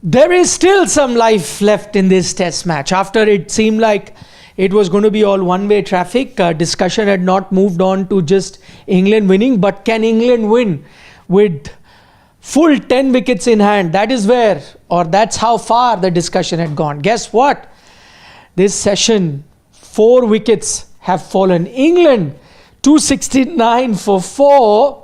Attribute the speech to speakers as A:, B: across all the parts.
A: There is still some life left in this test match. After it seemed like it was going to be all one-way traffic, discussion had not moved on to just England winning, but can England win with full 10 wickets in hand? That is where, or that's how far the discussion had gone. Guess what? This session, 4 wickets have fallen. England 269 for 4,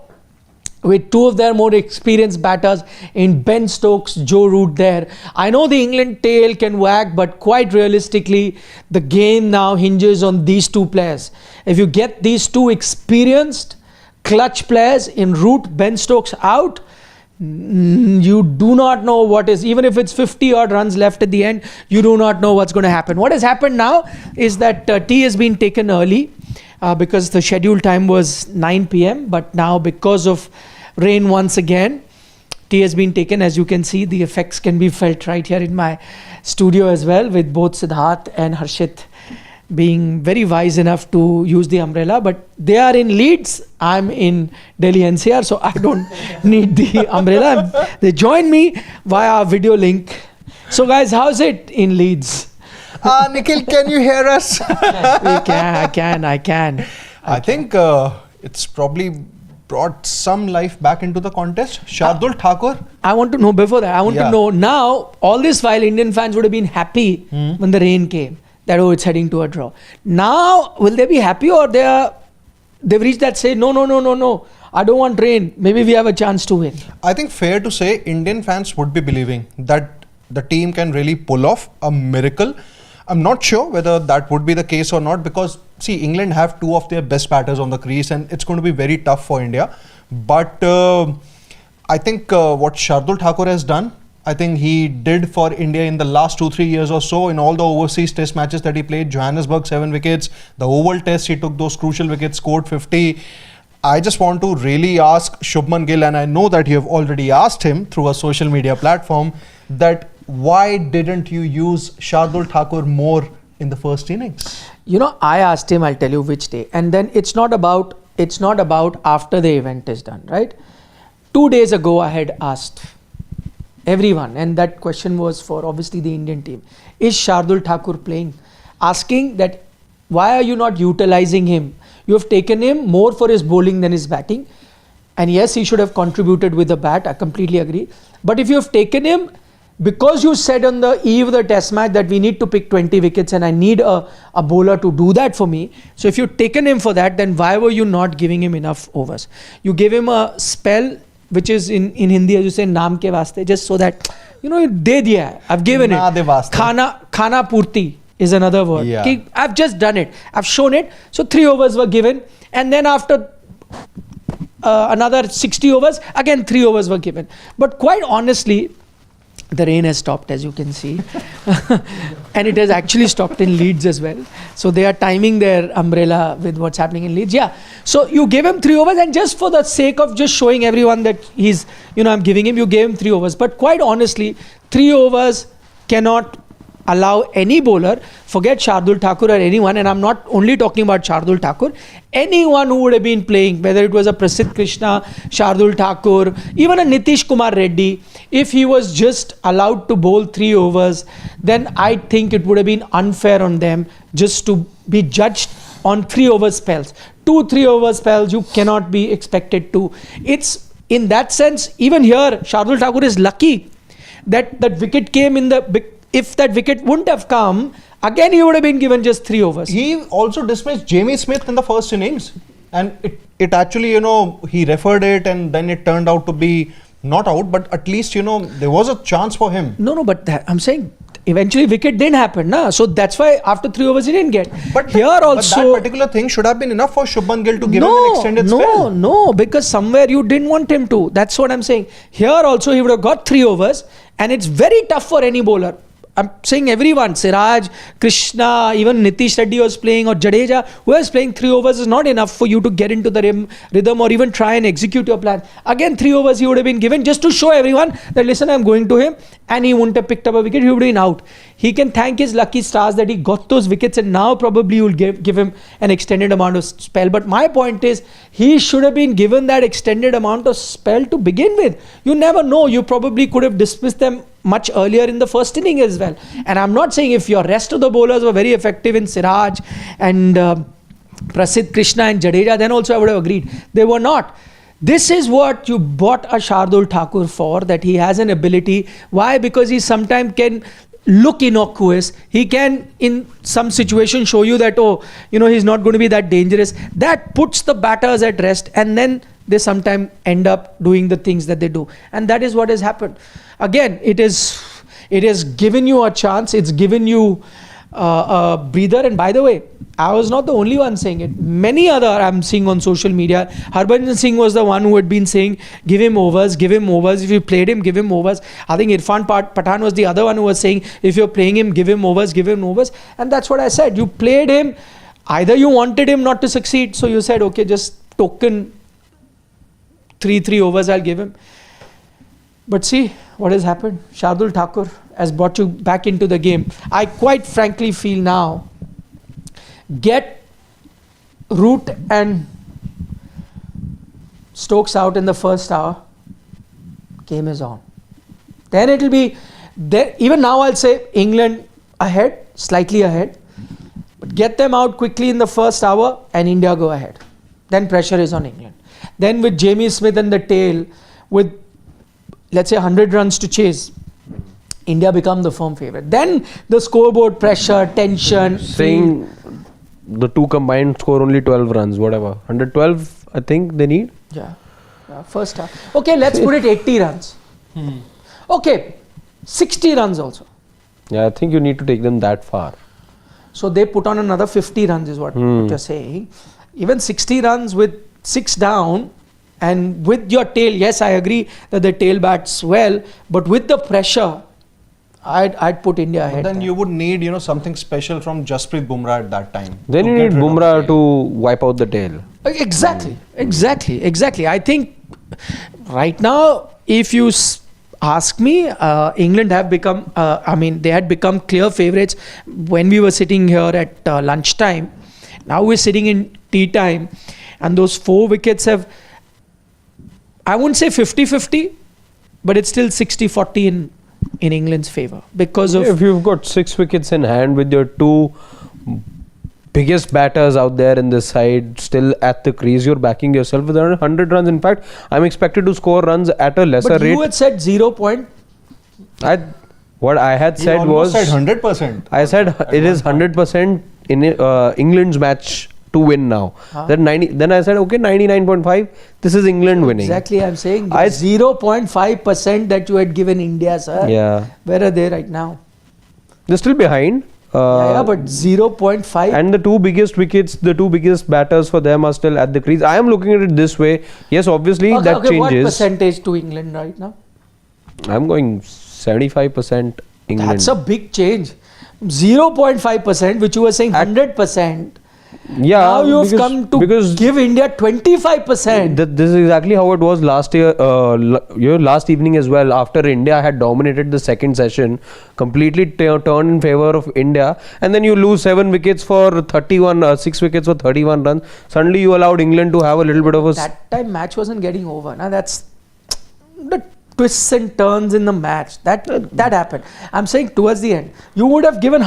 A: with 2 of their more experienced batters in Ben Stokes, Joe Root there. I know the England tail can wag, but quite realistically, the game now hinges on these 2 players. If you get these 2 experienced, clutch players in Root, Ben Stokes out, you do not know what is, even if it's 50 odd runs left at the end, you do not know what's going to happen. What has happened now is that tea has been taken early because the scheduled time was 9 p.m. But now because of rain once again, tea has been taken. As you can see, the effects can be felt right here in my studio as well, with both Siddharth and Harshit being very wise enough to use the umbrella. But they are in Leeds, I'm in Delhi NCR, so I don't need the umbrella. They join me via video link. So guys, how's it in Leeds?
B: Nikhil, can you hear us?
A: I can.
B: I think it's probably brought some life back into the contest. Shardul Thakur.
A: I want to know before that. I want to know now, all this while Indian fans would have been happy when the rain came, that it's heading to a draw. Now, will they be happy, or they've reached that say, no, I don't want rain. Maybe we have a chance to win.
B: I think fair to say Indian fans would be believing that the team can really pull off a miracle. I'm not sure whether that would be the case or not, because see, England have 2 of their best batters on the crease and it's going to be very tough for India. But I think what Shardul Thakur has done, I think he did for India in the last 2-3 years or so, in all the overseas test matches that he played. Johannesburg 7 wickets, the Oval Test he took those crucial wickets, scored 50. I just want to really ask Shubman Gill, and I know that you have already asked him through a social media platform, that why didn't you use Shardul Thakur more in the first innings?
A: You know, I asked him, I'll tell you which day. And then it's not about after the event is done, right? 2 days ago, I had asked everyone, and that question was for obviously the Indian team. Is Shardul Thakur playing? Asking that, why are you not utilizing him? You have taken him more for his bowling than his batting. And yes, he should have contributed with the bat. I completely agree. But if you have taken him, because you said on the eve of the test match that we need to pick 20 wickets and I need a bowler to do that for me. So if you've taken him for that, then why were you not giving him enough overs? You gave him a spell, which is in Hindi, as you say, naam ke vaste, just so that, de diya hai. I've given it. Khana purti is another word.
B: Yeah.
A: I've just done it. I've shown it. So 3 overs were given. And then after another 60 overs, again 3 overs were given. But quite honestly, the rain has stopped, as you can see. And it has actually stopped in Leeds as well. So they are timing their umbrella with what's happening in Leeds. Yeah. So you gave him 3 overs, and just for the sake of just showing everyone that he's, I'm giving him, you gave him 3 overs. But quite honestly, 3 overs cannot allow any bowler, forget Shardul Thakur or anyone, and I'm not only talking about Shardul Thakur, anyone who would have been playing, whether it was a Prasidh Krishna, Shardul Thakur, even a Nitish Kumar Reddy, if he was just allowed to bowl 3 overs, then I think it would have been unfair on them just to be judged on 3 over spells. 2-3 over spells, you cannot be expected to. It's in that sense, even here, Shardul Thakur is lucky that that wicket came in the... If that wicket wouldn't have come, again he would have been given just 3 overs.
B: He also dismissed Jamie Smith in the first innings. And it actually, he referred it and then it turned out to be not out. But at least, there was a chance for him.
A: No, but I'm saying eventually wicket didn't happen. So that's why after 3 overs he didn't get.
B: But here also... But that particular thing should have been enough for Shubman Gill to give him an extended spell.
A: No, because somewhere you didn't want him to. That's what I'm saying. Here also he would have got 3 overs, and it's very tough for any bowler. I'm saying everyone, Siraj, Krishna, even Nitish Reddy was playing, or Jadeja, who was playing 3 overs is not enough for you to get into the rhythm or even try and execute your plan. Again, 3 overs he would have been given just to show everyone that, listen, I'm going to him, and he wouldn't have picked up a wicket, he would have been out. He can thank his lucky stars that he got those wickets, and now probably you will give him an extended amount of spell. But my point is, he should have been given that extended amount of spell to begin with. You never know, you probably could have dismissed them much earlier in the first inning as well. And I'm not saying if your rest of the bowlers were very effective in Siraj and Prasidh Krishna and Jadeja, then also I would have agreed. They were not. This is what you bought a Shardul Thakur for, that he has an ability. Why? Because he sometimes can look innocuous. He can in some situation show you that, oh, he's not going to be that dangerous. That puts the batters at rest, and then they sometimes end up doing the things that they do. And that is what has happened. Again, it has given you a chance. It's given you a breather. And by the way, I was not the only one saying it. Many other I'm seeing on social media. Harbhajan Singh was the one who had been saying, give him overs. If you played him, give him overs. I think Irfan Pathan was the other one who was saying, if you're playing him, give him overs. And that's what I said. You played him. Either you wanted him not to succeed, so you said, okay, just token 3 overs I'll give him. But see what has happened. Shardul Thakur has brought you back into the game. I quite frankly feel now, get Root and Stokes out in the first hour, game is on. Then it'll be there. Even now I'll say England ahead, slightly ahead, but get them out quickly in the first hour and India go ahead. Then pressure is on England. Then with Jamie Smith and the tail, with let's say 100 runs to chase, India become the firm favourite. Then the scoreboard pressure, tension.
C: Saying the two combined score only 12 runs, whatever. 112, I think they need.
A: Yeah, first half. Okay, let's put it 80 runs. Okay, 60 runs also.
C: Yeah, I think you need to take them that far.
A: So they put on another 50 runs is what you're saying. Even 60 runs with 6 down and with your tail, yes, I agree that the tail bats well, but with the pressure, I'd put India ahead.
B: But then you would need, something special from Jasprit Bumrah at that time.
C: Then you need Bumrah to wipe out the tail.
A: Exactly. I think right now, if you ask me, England have become, they had become clear favourites when we were sitting here at lunchtime. Now we're sitting in tea time, and those 4 wickets have, I wouldn't say 50-50, but it's still 60-40 in England's favour because of...
C: If you've got 6 wickets in hand with your 2 biggest batters out there in this side still at the crease, you're backing yourself with 100 runs. In fact, I'm expected to score runs at a lesser rate.
A: But you had said 0 point.
C: What I had said was...
B: said 100%.
C: I said it is 100% in England's match to win now. Then I said, okay, 99.5, this is England winning.
A: Exactly, I'm saying 0.5% that you had given India, sir.
C: Yeah.
A: Where are they right now?
C: They're still behind.
A: But 0.5.
C: And the 2 biggest wickets, the 2 biggest batters for them are still at the crease. I am looking at it this way. Yes, obviously that changes.
A: What percentage to England right now?
C: I'm going 75% England.
A: That's a big change. 0.5%, which you were saying 100%.
C: Yeah,
A: now you've come to give India 25%.
C: This is exactly how it was last year, last evening as well. After India had dominated the second session, completely turned in favour of India, and then you lose 7 wickets for 31, 6 wickets for 31 runs. Suddenly you allowed England to have a little bit of a...
A: That time match wasn't getting over. Now that's the twists and turns in the match. That happened. I'm saying towards the end, you would have given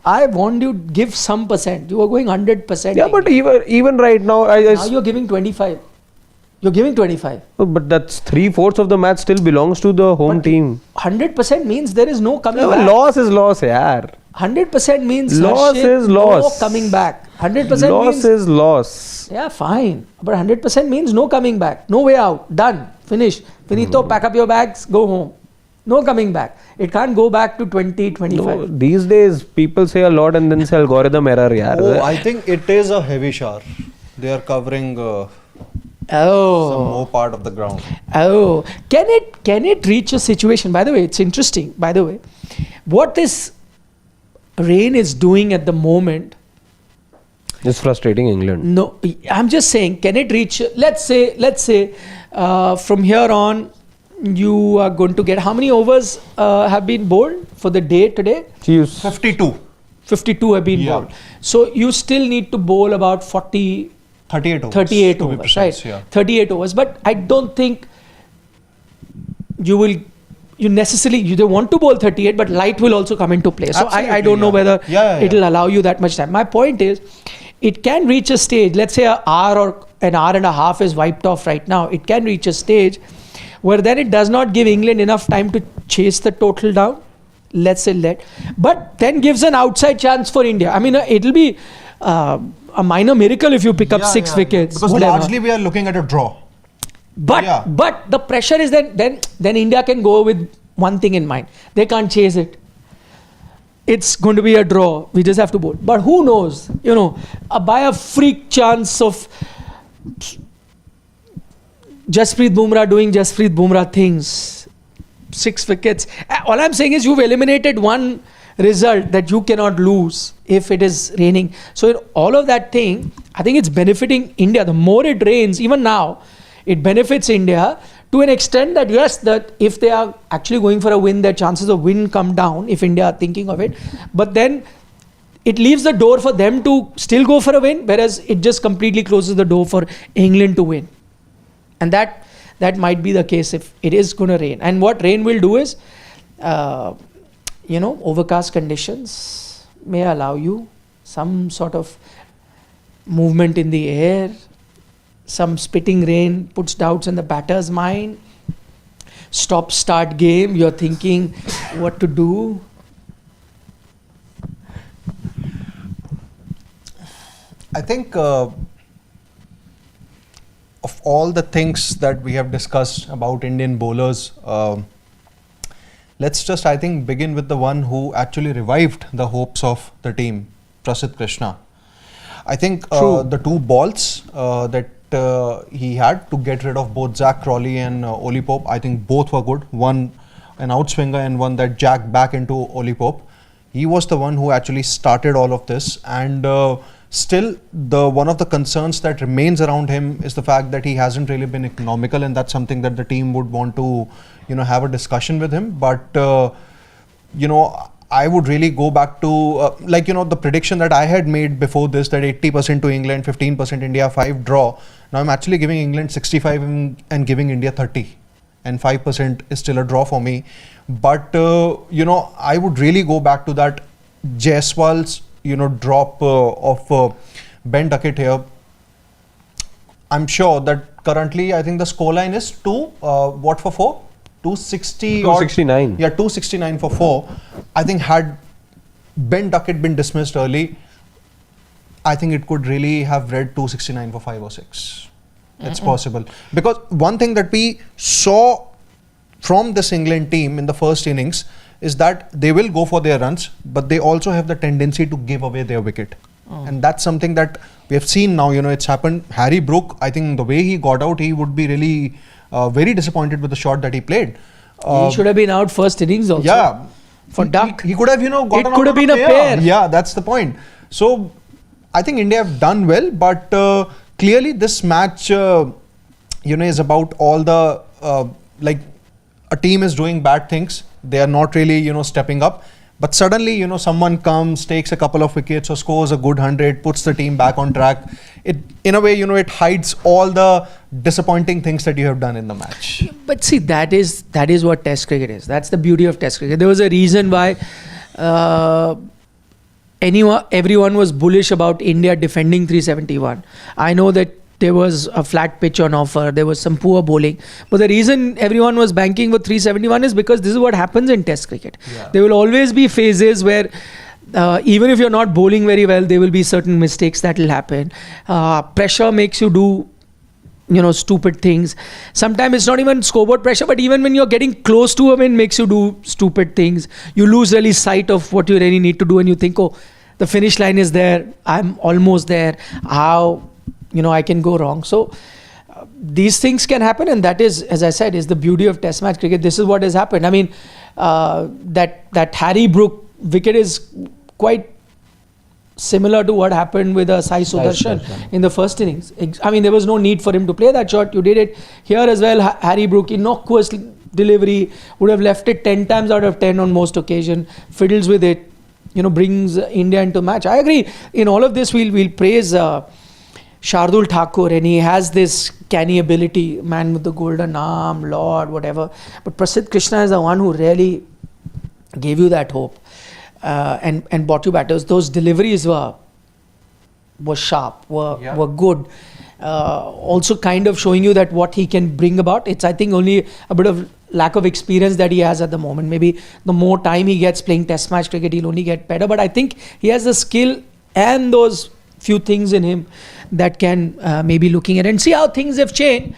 A: I want you to give some percent. You were going 100%.
C: Yeah, but even right now...
A: now you're giving 25. You're giving 25.
C: But that's 3/4 of the match still belongs to the home team.
A: 100% means there is no coming back.
C: Loss is loss, yaar.
A: 100% means
C: loss is loss.
A: No coming back. 100%
C: loss
A: means...
C: is loss.
A: Yeah, fine. But 100% means no coming back. No way out. Done. Finish. Finito. Pack up your bags. Go home. No coming back. It can't go back to 20, 25.
C: No, these days, people say a lot and then say algorithm error. Yaar.
B: Oh, I think it is a heavy shower. They are covering some more part of the ground.
A: Oh, can it reach a situation? By the way, it's interesting. By the way, what this rain is doing at the moment...
C: It's frustrating England.
A: No, I'm just saying, can it reach... Let's say from here on, you are going to get... How many overs have been bowled for the day today?
B: 52.
A: 52 have been bowled. So you still need to bowl about
B: 38 overs.
A: 38 overs, right?
B: Yeah.
A: 38 overs. But I don't think you will they want to bowl 38, but light will also come into play. So I don't know whether it'll allow you that much time. My point is, it can reach a stage, let's say an hour or an hour and a half is wiped off right now. It can reach a stage where then it does not give England enough time to chase the total down. Let's say but then gives an outside chance for India. I mean, it'll be a minor miracle if you pick up 6 wickets.
B: Because largely we are looking at a draw.
A: But the pressure is then India can go with one thing in mind. They can't chase it. It's going to be a draw. We just have to bowl. But who knows? By a freak chance of Jasprit Bumrah doing Jasprit Bumrah things, 6 wickets. All I'm saying is you've eliminated one result that you cannot lose if it is raining. So in all of that thing, I think it's benefiting India. The more it rains, even now, it benefits India to an extent that yes, that if they are actually going for a win, their chances of win come down if India are thinking of it. But then it leaves the door for them to still go for a win, whereas it just completely closes the door for England to win. And that might be the case if it is going to rain. And what rain will do is, overcast conditions may allow you some sort of movement in the air. Some spitting rain puts doubts in the batter's mind. Stop-start game, you're thinking what to do.
B: I think of all the things that we have discussed about Indian bowlers, let's just, I think, begin with the one who actually revived the hopes of the team, Prasidh Krishna. I think the 2 balls that he had to get rid of both Zach Crawley and Oli Pope, I think both were good. One an outswinger and one that jacked back into Oli Pope. He was the one who actually started all of this, and still one of the concerns that remains around him is the fact that he hasn't really been economical, and that's something that the team would want to have a discussion with him. But I would really go back to the prediction that I had made before this, that 80% to England, 15% India, 5 draw. Now I'm actually giving England 65 and giving India 30, and 5% is still a draw for me. But I would really go back to that Jaiswal's drop of Ben Duckett here. I'm sure that currently I think the scoreline is 260
C: 269.
B: 269 for 4. I think had Ben Duckett been dismissed early, I think it could really have read 269 for 5 or 6. It's possible. Because one thing that we saw from this England team in the first innings is that they will go for their runs, but they also have the tendency to give away their wicket. And that's something that we have seen now. It's happened. Harry Brook, I think the way he got out, he would be really very disappointed with the shot that he played.
A: He should have been out first innings also.
B: Yeah.
A: For Duck.
B: He could have, gotten
A: It could have been a pair.
B: Yeah, that's the point. So, I think India have done well, but clearly this match, is about all the, a team is doing bad things. They are not really, stepping up. But suddenly, someone comes, takes a couple of wickets or scores a good 100, puts the team back on track. It, in a way, it hides all the disappointing things that you have done in the match.
A: But see, that is what Test cricket is. That's the beauty of Test cricket. There was a reason why everyone was bullish about India defending 371. I know that there was a flat pitch on offer, there was some poor bowling, but the reason everyone was banking for 371 is because this is what happens in Test cricket. There will always be phases where even if you're not bowling very well, there will be certain mistakes that will happen. Pressure makes you do stupid things. Sometimes it's not even scoreboard pressure, but even when you're getting close to a win, makes you do stupid things. You lose really sight of what you really need to do, and you think, oh, the finish line is there, I'm almost there, how I can go wrong. So these things can happen, and that is, as I said, is the beauty of Test match cricket. This is what has happened. I mean, that Harry Brook wicket is quite similar to what happened with Sai Sudarshan in the first innings. I mean, there was no need for him to play that shot. You did it here as well. Harry Brook, innocuous delivery, would have left it 10 times out of 10 on most occasions. Fiddles with it, brings India into match. I agree. In all of this, we'll praise Shardul Thakur, and he has this canny ability, man with the golden arm, Lord, whatever. But Prasidh Krishna is the one who really gave you that hope and brought you batters. Those deliveries were sharp, were good. Also kind of showing you that what he can bring about. It's, I think, only a bit of lack of experience that he has at the moment. Maybe the more time he gets playing test match cricket, he'll only get better. But I think he has the skill and those few things in him that can maybe looking at it and see how things have changed.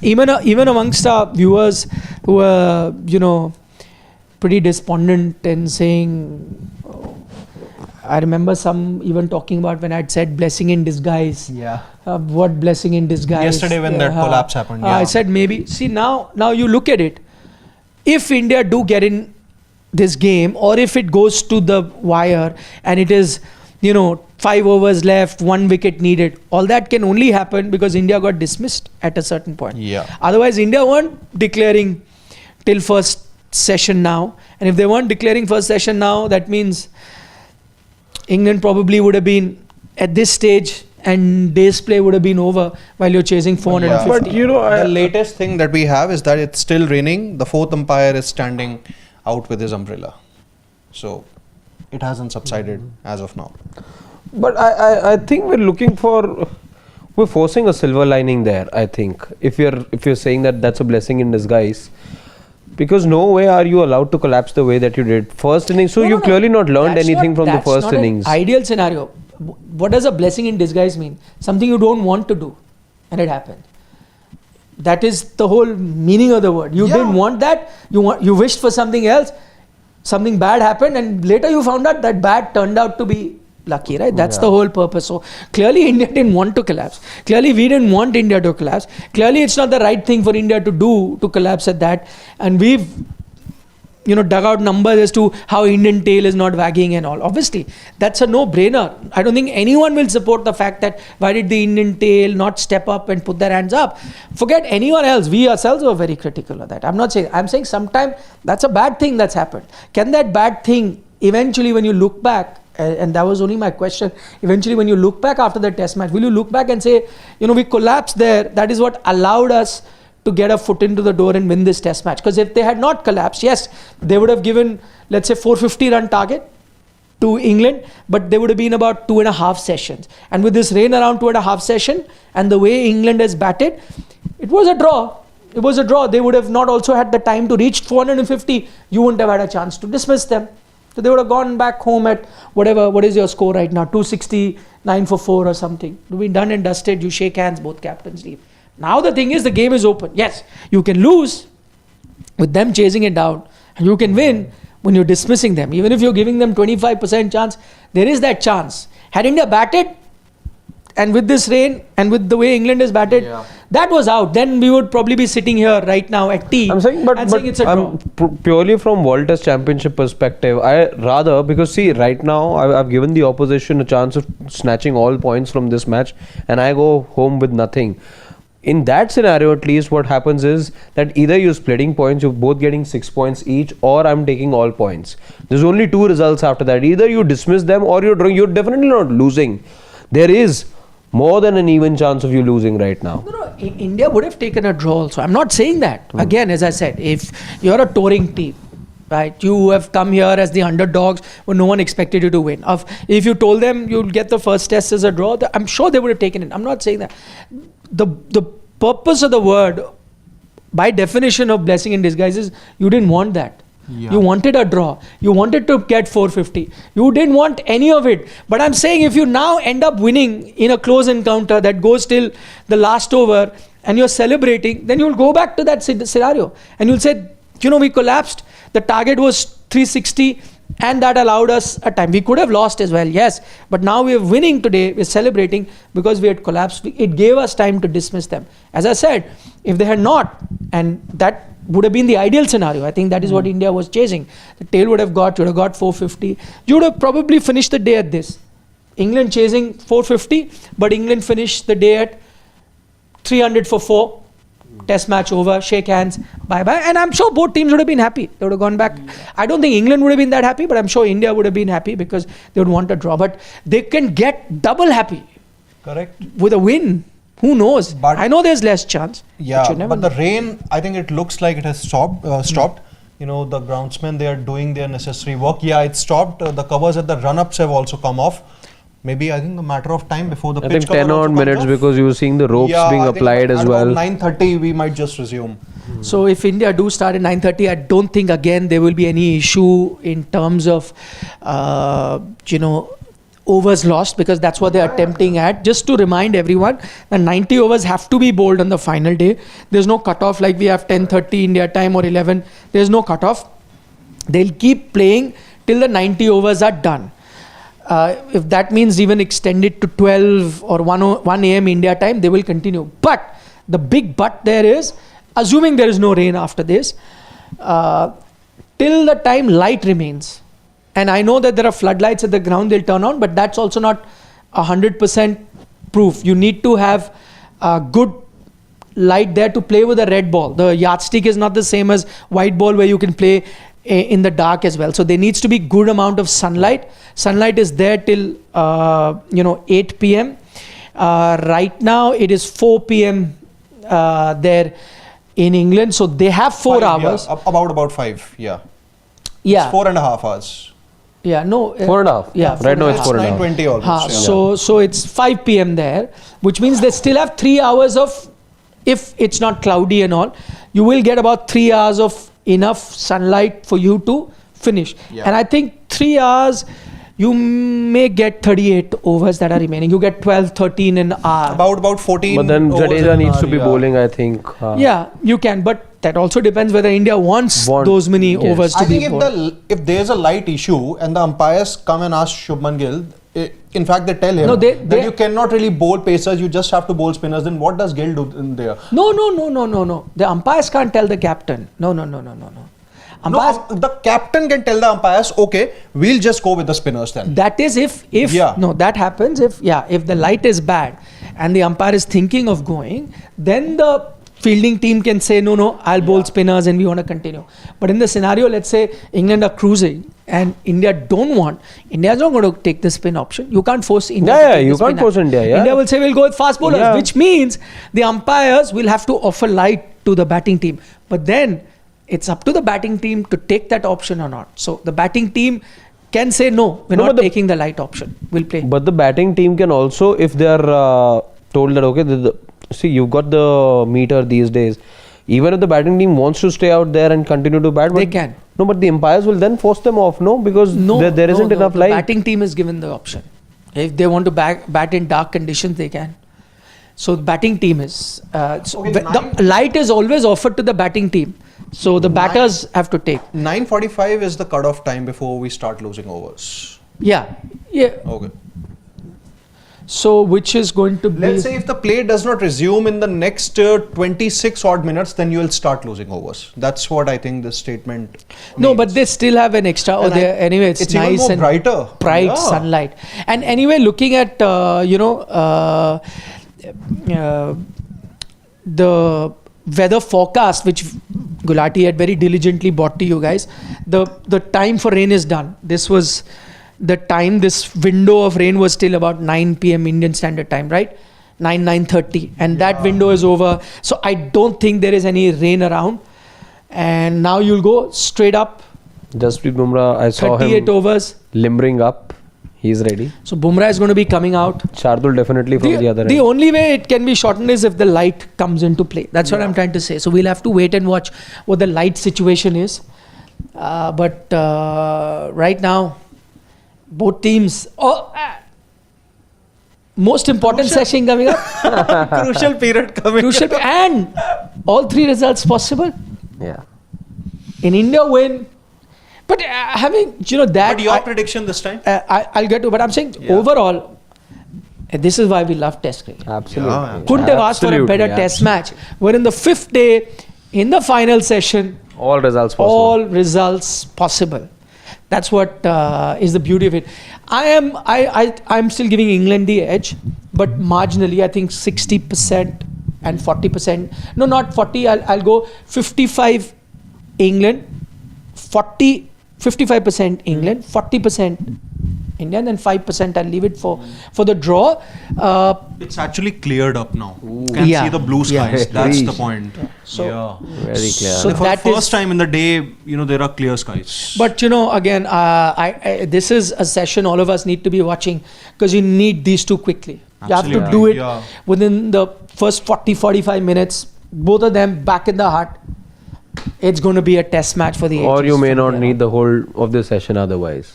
A: Even amongst our viewers who are, pretty despondent and saying, I remember some even talking about when I'd said blessing in disguise.
B: Yeah.
A: What blessing in disguise?
B: Yesterday when that collapse happened.
A: I said maybe. See, now you look at it. If India do get in this game, or if it goes to the wire and it is, 5 overs left, 1 wicket needed, all that can only happen because India got dismissed at a certain point.
B: Yeah.
A: Otherwise, India weren't declaring till first session now. And if they weren't declaring first session now, that means England probably would have been at this stage and day's play would have been over while you're chasing 450.
B: But the latest thing that we have is that it's still raining. The fourth umpire is standing out with his umbrella. So it hasn't subsided as of now.
C: But I think we're forcing a silver lining there, I think. If you're saying that that's a blessing in disguise. Because no way are you allowed to collapse the way that you did first innings. So you've clearly not learned anything from the first innings.
A: Ideal scenario. What does a blessing in disguise mean? Something you don't want to do, and it happened. That is the whole meaning of the word. You didn't want that. You wished for something else. Something bad happened, and later you found out that bad turned out to be lucky, right? That's the whole purpose. So clearly India didn't want to collapse. Clearly we didn't want India to collapse. Clearly it's not the right thing for India to do, to collapse at that. And we've dug out numbers as to how Indian tail is not wagging and all. Obviously that's a no-brainer. I don't think anyone will support the fact that why did the Indian tail not step up and put their hands up. Forget anyone else. We ourselves were very critical of that. I'm saying sometime that's a bad thing that's happened. Can that bad thing eventually, when you look back, and that was only my question, eventually when you look back after the test match, will you look back and say, we collapsed there, that is what allowed us to get a foot into the door and win this test match? Because if they had not collapsed, yes, they would have given, let's say, 450 run target to England, but they would have been about 2.5 sessions. And with this rain around 2.5 session and the way England has batted, it was a draw. It was a draw. They would have not also had the time to reach 450. You wouldn't have had a chance to dismiss them. So they would have gone back home at whatever, what is your score right now? 269 for 4 or something. To be done and dusted, you shake hands, both captains leave. Now the thing is, the game is open. Yes, you can lose with them chasing it down. And you can win when you're dismissing them. Even if you're giving them 25% chance, there is that chance. Had India batted, and with this rain, and with the way England has batted, that was out. Then we would probably be sitting here right now at tea.
C: I'm saying, but
A: it's a draw.
C: Purely from World Test Championship perspective, because see, right now I've given the opposition a chance of snatching all points from this match, and I go home with nothing. In that scenario, at least, what happens is that either you're splitting points, you're both getting 6 points each, or I'm taking all points. There's only 2 results after that. Either you dismiss them or you're drawing. You're definitely not losing. There is more than an even chance of you losing right now.
A: No, India would have taken a draw also. I'm not saying that. Again, as I said, if you're a touring team, right, you have come here as the underdogs when no one expected you to win. If you told them you'll get the first test as a draw, I'm sure they would have taken it. I'm not saying that. The purpose of the word, by definition of blessing in disguise, is you didn't want that. You wanted a draw. You wanted to get 450. You didn't want any of it. But I'm saying if you now end up winning in a close encounter that goes till the last over and you're celebrating, then you'll go back to that scenario and you'll say, we collapsed. The target was 360 and that allowed us a time. We could have lost as well, yes. But now we're winning today. We're celebrating because we had collapsed. It gave us time to dismiss them. As I said, if they had not, and that would have been the ideal scenario. I think that is what India was chasing. The tail would have got 450. You would have probably finished the day at this. England chasing 450, but England finished the day at 300 for 4. Test match over, shake hands, bye-bye. And I'm sure both teams would have been happy. They would have gone back. I don't think England would have been that happy, but I'm sure India would have been happy because they would want a draw. But they can get double happy
B: Correct.
A: With a win, who knows?
B: But
A: I know there's less chance.
B: Yeah,
A: you never
B: but the
A: know.
B: rain, I think it looks like it has stopped. You know, the groundsmen, they are doing their necessary work. Yeah, it stopped. The covers at the run-ups have also come off. Maybe I think a matter of time before the
C: I
B: pitch
C: think
B: cover
C: 10
B: also
C: odd
B: comes
C: minutes
B: off.
C: because you were seeing the ropes
B: Yeah,
C: being
B: I think
C: applied as
B: at
C: well.
B: about 9:30 we might just resume.
A: So if India do start at 9:30, I don't think again there will be any issue in terms of, overs lost, because that's what they're attempting at. Just to remind everyone, the 90 overs have to be bowled on the final day. There's no cutoff like we have 10:30 India time or 11. There's no cutoff. They'll keep playing till the 90 overs are done. If that means even extend it to 12 or 1 a.m. India time, they will continue. But the big but there is, assuming there is no rain after this, till the time light remains. And I know that there are floodlights at the ground, they'll turn on, but that's also not 100% proof. You need to have a good light there to play with a red ball. The yardstick is not the same as white ball where you can play in the dark as well. So there needs to be good amount of sunlight. Sunlight is there till 8 p.m. Right now it is 4 p.m. There in England. So they have 4 hours.
B: Yeah, about 5. Yeah.
A: Yeah.
B: It's 4.5 hours.
A: Yeah, no.
C: 4.5.
A: Yeah,
C: Right now it's
B: It's
C: 4.5.
B: 9:20 almost. yeah.
A: So it's 5 p.m. there, which means they still have 3 hours of, if it's not cloudy and all, you will get about 3 hours of enough sunlight for you to finish.
B: Yeah.
A: And I think 3 hours, you may get 38 overs that are remaining. You get 12, 13 an hour.
B: About 14.
C: But then
B: overs
C: Jadeja
B: an
C: needs to
B: hour,
C: be
B: yeah.
C: bowling, I think.
A: Yeah, you can, but that also depends whether India wants
C: Want-
A: those many
C: yes.
A: overs to
B: I
A: be
B: think
A: bowled.
B: if there's a light issue and the umpires come and ask Shubman Gill, in fact they tell him
A: No,
B: that
A: they-
B: you cannot really bowl pacers, you just have to bowl spinners. Then what does Gill do in there?
A: No. The umpires can't tell the captain. No. Umpires,
B: No, the captain can tell the umpires, okay, we'll just go with the spinners then.
A: that is if
B: Yeah.
A: no, that happens if the light is bad and the umpire is thinking of going, then the fielding team can say no, I'll bowl spinners and we want to continue. But in the scenario, let's say England are cruising and India don't want, India's not going to take the spin option. You can't force India.
C: Yeah,
A: to take
C: you
A: the spin
C: can't force
A: option.
C: India, yeah.
A: India will say we'll go with fast bowlers,
C: Yeah.
A: which means the umpires will have to offer light to the batting team. But then it's up to the batting team to take that option or not. So the batting team can say no, we're
C: No,
A: not
C: but
A: taking the light option. We'll play.
C: But the batting team can also, if they are told that, okay, see, you've got the meter these days. Even if the batting team wants to stay out there and continue to bat,
A: They
C: but-
A: can.
C: No, but the umpires will then force them off, no? Because there isn't enough
A: the
C: light.
A: batting team is given the option. If they want to bat in dark conditions, they can. So the batting team is. The light is always offered to the batting team. So the batters have to take.
B: 9:45 is the cutoff time before we start losing overs.
A: Yeah.
B: Okay.
A: So which is going to be.
B: Let's say if the play does not resume in the next 26 odd minutes, then you will start losing overs. That's what I think this statement
A: No,
B: means.
A: but they still have an extra.
B: And
A: Anyway, it's
B: even
A: nice
B: more
A: and
B: brighter.
A: bright
B: Yeah.
A: sunlight. And anyway, looking at the weather forecast, which Gulati had very diligently brought to you guys, the time for rain is done. This was the time. This window of rain was till about 9 p.m. Indian Standard Time, right? 9:30, and that window is over. So I don't think there is any rain around. And now you'll go straight up.
C: Jasprit Bumrah, I saw
A: 38
C: him
A: overs.
C: limbering up. He's ready.
A: So Bumrah is going to be coming out.
C: Shardul definitely from the other
A: The
C: end.
A: only way it can be shortened is if the light comes into play. That's what I'm trying to say. So we'll have to wait and watch what the light situation is. But right now, both teams. Most important session coming up.
B: Crucial period coming.
A: Crucial, and all 3 results possible.
C: Yeah.
A: In India, win. But having that.
B: But your prediction this time?
A: I'll get to. But I'm saying overall, this is why we love Test cricket.
C: Absolutely.
B: Yeah.
A: Couldn't have asked for a better Test match. We're in the 5th day, in the final session.
C: All results possible.
A: All results possible. That's what is the beauty of it. I'm still giving England the edge, but marginally. I think 60% and 40%. No, not 40. I'll go 55 England, 55% England, 40% India, and then 5% I'll leave it for the draw.
B: It's actually cleared up now. You can
A: Yeah.
B: see the blue
A: Yeah.
B: skies. That's the
C: Greece.
B: point.
A: So-
C: Very clear.
A: So
B: for the
A: that
B: first
A: is-
B: time in the day, there are clear skies.
A: But again, this is a session all of us need to be watching, because you need these two quickly. You have to
B: Absolutely.
A: do it
B: Yeah.
A: within the first 40-45 minutes. Both of them back in the heart. It's going to be a test match for the
C: Or
A: ages
C: you may
A: from
C: not
A: there
C: need
A: on.
C: the whole of the session otherwise.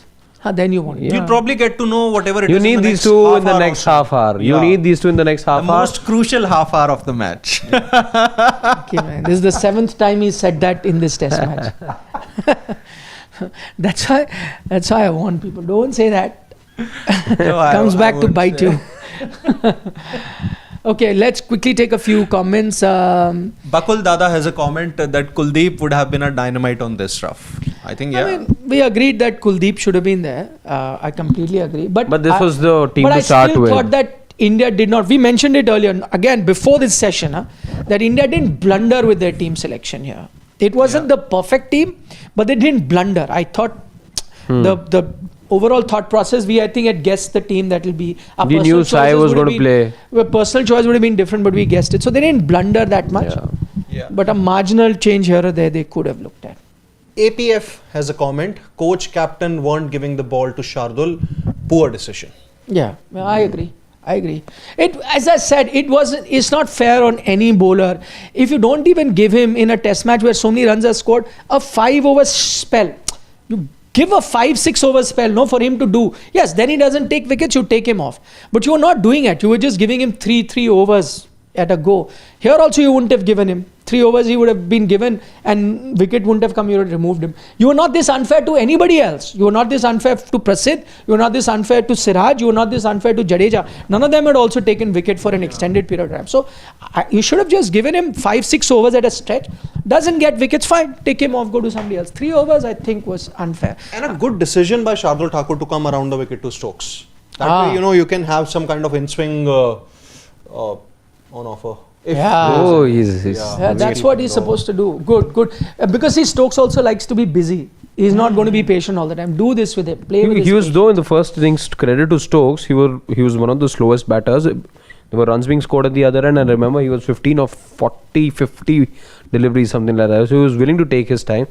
A: Then you won't.
C: Yeah.
B: You'll probably get to know whatever it
C: You
B: is
C: need
B: in the
C: these
B: next
C: two
B: half
C: in the
B: hour
C: next
B: also.
C: half hour. You
B: Yeah.
C: need these two in the next
D: The
C: half hour.
D: most crucial half hour of the match.
A: Okay, man. This is the 7th time he said that in this test match. That's why I warn people. Don't say that. Comes back to bite you. Okay, let's quickly take a few comments.
D: Bakul Dada has a comment that Kuldeep would have been a dynamite on this rough. I think, yeah.
A: I mean, we agreed that Kuldeep should have been there. I completely agree. But
C: this was the team
A: but
C: to
A: I
C: start
A: still
C: with.
A: thought that India did not. We mentioned it earlier, again, before this session, that India didn't blunder with their team selection here. It wasn't the perfect team, but they didn't blunder. I thought the overall thought process, I think had guessed the team that will be. Our
C: We
A: personal
C: knew Sai
A: choices
C: was
A: would have
C: going to
A: been-
C: play.
A: Personal choice would have been different, but we guessed it. So they didn't blunder that much.
D: Yeah.
A: But a marginal change here or there they could have looked at.
B: APF has a comment. Coach captain weren't giving the ball to Shardul. Poor decision.
A: Yeah, I agree. It, as I said, it's not fair on any bowler. If you don't even give him in a test match where so many runs are scored, a 5-over spell. You give a 5-6 over spell, for him to do. Yes, then he doesn't take wickets, you take him off. But you were not doing it. You were just giving him 3 overs at a go. Here also you wouldn't have given him. 3 overs he would have been given and wicket wouldn't have come, you would have removed him. You were not this unfair to anybody else. You were not this unfair to Prasidh. You were not this unfair to Siraj. You were not this unfair to Jadeja. None of them had also taken wicket for an extended period of time. So you should have just given him 5-6 overs at a stretch. Doesn't get wickets, fine. Take him off, go to somebody else. 3 overs I think was unfair.
B: And a good decision by Shardul Thakur to come around the wicket to Stokes. That way, you can have some kind of in-swing on offer.
C: Oh, he's
A: Yeah, that's what he's supposed to do. Good. Because Stokes also likes to be busy. He's not going to be patient all the time. Do this with him. Play with his
C: He was
A: pace.
C: though in the first innings. Credit to Stokes, he was one of the slowest batters. There were runs being scored at the other end, and I remember he was 15 of 40, 50 deliveries, something like that. So he was willing to take his time.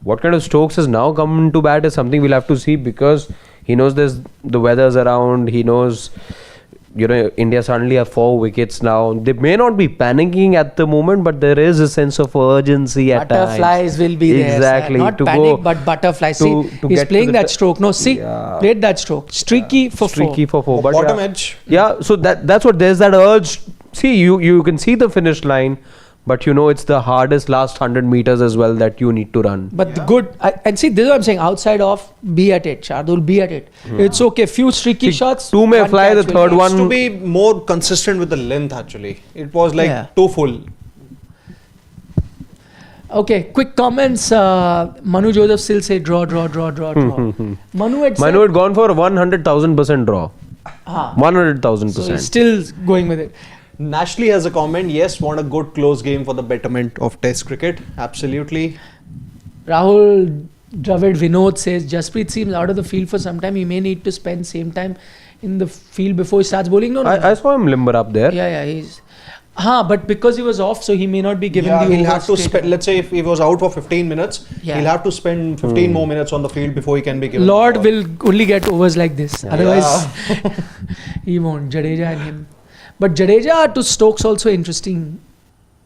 C: What kind of Stokes has now come to bat is something we'll have to see, because he knows the weather's around. He knows. India suddenly have 4 wickets now. They may not be panicking at the moment, but there is a sense of urgency at times.
A: Butterflies will be there.
C: Exactly.
A: Sir. Not
C: to
A: panic,
C: go
A: but butterflies.
C: to
A: See, he's
C: get to
A: playing
C: the
A: that stroke. No, see,
C: Yeah.
A: played that stroke. Streaky for 4.
C: Streaky for 4. But
B: Bottom
C: yeah.
B: edge.
C: Yeah, so that's what, there's that urge. See, you can see the finish line, but it's the hardest last 100 meters as well that you need to run.
A: But the good, and see, this is what I'm saying. Outside off, be at it. Shardul, be at it. It's okay. Few streaky
C: See,
A: shots.
C: 2 may
A: one
C: fly,
A: catch
C: the
A: will
C: third
A: be.
C: one-
B: To be more consistent with the length, actually. It was like too full.
A: Okay, quick comments. Manu Joseph still say draw. Manu
C: had gone for a 100,000% draw. 100,000%.
A: So he's still going with it.
B: Nashley has a comment. Yes, want a good close game for the betterment of Test cricket. Absolutely.
A: Rahul Dravid Vinod says Jasprit seems out of the field for some time. He may need to spend same time in the field before he starts bowling. No.
C: I saw him limber up there.
A: Yeah, he's. But because he was off, so he may not be given the
B: he'll
A: over
B: have to
A: straight
B: spend.
A: away.
B: Let's say if he was out for 15 minutes,
A: Yeah.
B: he'll have to spend 15 more minutes on the field before he can be given.
A: Lord
B: the ball.
A: will only get overs like this. Otherwise, he won't. Jadeja and him. But Jadeja to Stokes also interesting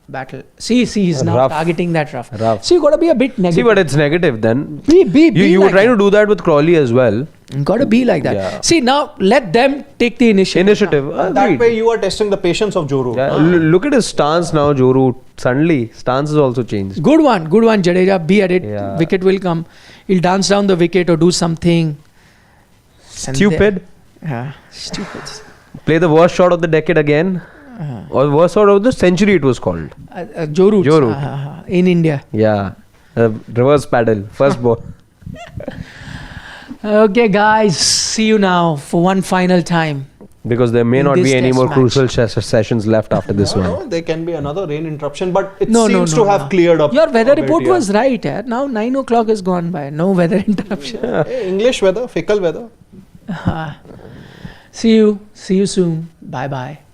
A: battle. See, he's now
C: Rough.
A: targeting that rough.
C: Rough.
A: You got to be a bit negative.
C: See, but it's negative then.
A: Be
C: You were
A: like
C: trying
A: that.
C: to do that with Crawley as well.
A: Got to be like that.
C: Yeah.
A: See, now let them take the initiative.
B: That
C: Agreed.
B: way, you are testing the patience of Joru.
C: Yeah, look at his stance now, Joru. Suddenly, stance has also changed.
A: Good one, Jadeja. Be at it.
C: Yeah.
A: Wicket will come. He'll dance down the wicket or do something. And
C: Stupid.
A: Stupid.
C: Play the worst shot of the decade again. Or worst shot of the century, it was called.
A: Joru. In India.
C: Yeah. Reverse paddle. First ball.
A: Okay, guys. See you now for one final time.
C: Because there may
A: In
C: not
A: this
C: be any
A: test
C: more
A: match.
C: crucial sessions left after this one.
B: No, there can be another rain interruption, but it
A: No,
B: seems
A: no,
B: to have
A: no.
B: cleared up.
A: Your weather
B: a bit,
A: report
B: yeah.
A: was right. Now 9 o'clock has gone by. No weather interruption.
B: Hey, English weather, fickle weather.
A: See you soon. Bye bye.